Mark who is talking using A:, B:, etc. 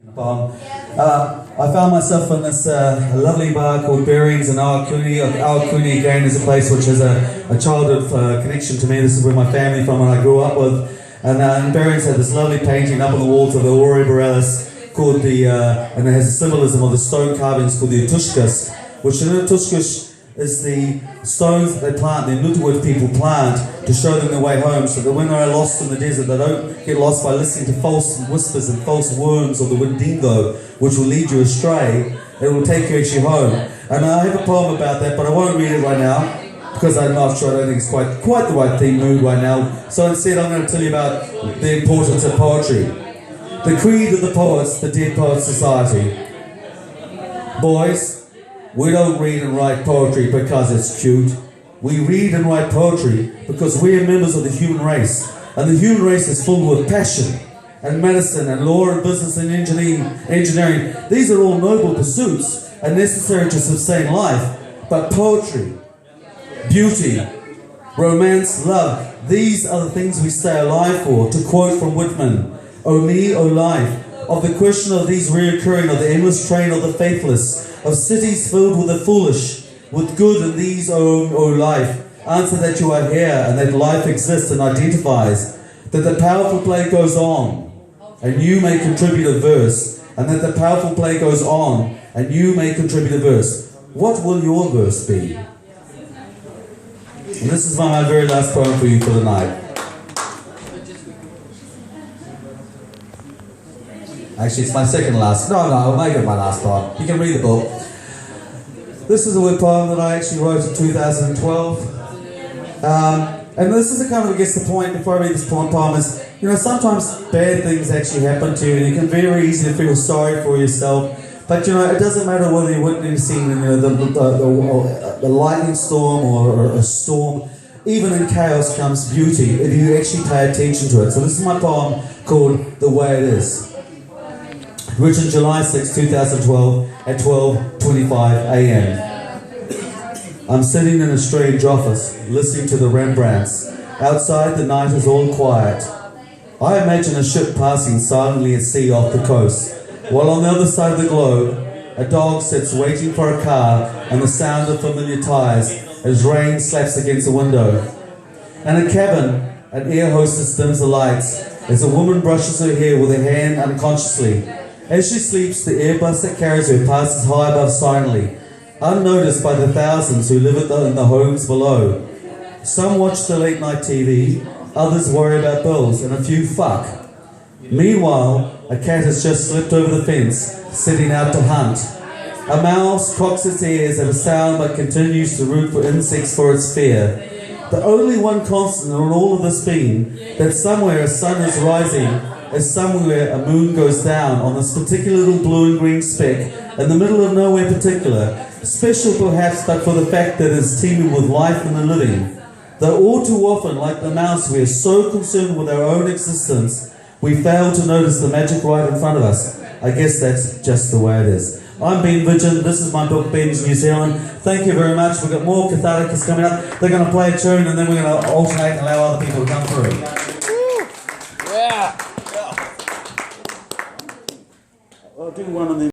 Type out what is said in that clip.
A: I found myself in this lovely bar called Bearings in Awakuni. Awakuni again is a place which has a childhood connection to me. This is where my family from and I grew up with. And Bearings had this lovely painting up on the walls of the Aurora Borealis called and it has a symbolism of the stone carvings called the Utushkas, which the Utushkas is the stones that they plant, the Nutuwit people plant to show them their way home, so that when they're lost in the desert, they don't get lost by listening to false whispers and false worms or the Windingo, which will lead you astray. It will take you actually home. And I have a poem about that, but I won't read it right now, because I'm not sure, I don't think it's quite the right mood right now. So instead I'm going to tell you about the importance of poetry. The creed of the poets, the Dead Poets Society. Boys, we don't read and write poetry because it's cute. We read and write poetry because we are members of the human race. And the human race is full with passion and medicine and law and business and engineering. These are all noble pursuits and necessary to sustain life. But poetry, beauty, romance, love, these are the things we stay alive for. To quote from Whitman, "O me, O life, of the question of these reoccurring, of the endless train of the faithless, of cities filled with the foolish, with good in these, O life, answer that you are here and that life exists and identifies, that the powerful play goes on and you may contribute a verse, and that the powerful play goes on and you may contribute a verse. What will your verse be?" And this is my very last poem for you for the night. Actually, it's my second last. No, I'll make it my last poem. You can read the book. This is a word poem that I actually wrote in 2012. And this is a kind of, I guess, the point before I read this poem is, sometimes bad things actually happen to you, and you can very easily feel sorry for yourself. But, it doesn't matter whether you're witnessing the lightning storm or a storm. Even in chaos comes beauty if you actually pay attention to it. So this is my poem called "The Way It Is." Written July 6, 2012 at 12:25 a.m. I'm sitting in a strange office, listening to the Rembrandts. Outside the night is all quiet. I imagine a ship passing silently at sea off the coast, while on the other side of the globe, a dog sits waiting for a car and the sound of familiar tires as rain slaps against the window. In a cabin, an air hostess dims the lights as a woman brushes her hair with her hand unconsciously. As she sleeps, the airbus that carries her passes high above silently, unnoticed by the thousands who live in the homes below. Some watch the late night TV, others worry about bills, and a few fuck. Meanwhile, a cat has just slipped over the fence, setting out to hunt. A mouse cocks its ears at a sound but continues to root for insects for its fare. The only one constant in all of this being that somewhere a sun is rising, as somewhere a moon goes down on this particular little blue and green speck in the middle of nowhere particular, special perhaps but for the fact that it is teeming with life and the living. Though all too often, like the mouse, we are so consumed with our own existence, we fail to notice the magic right in front of us. I guess that's just the way it is. I'm Ben Vidgen, this is my book, Ben's New Zealand. Thank you very much. We've got more Catharticus coming up. They're going to play a tune and then we're going to alternate and allow other people to come through.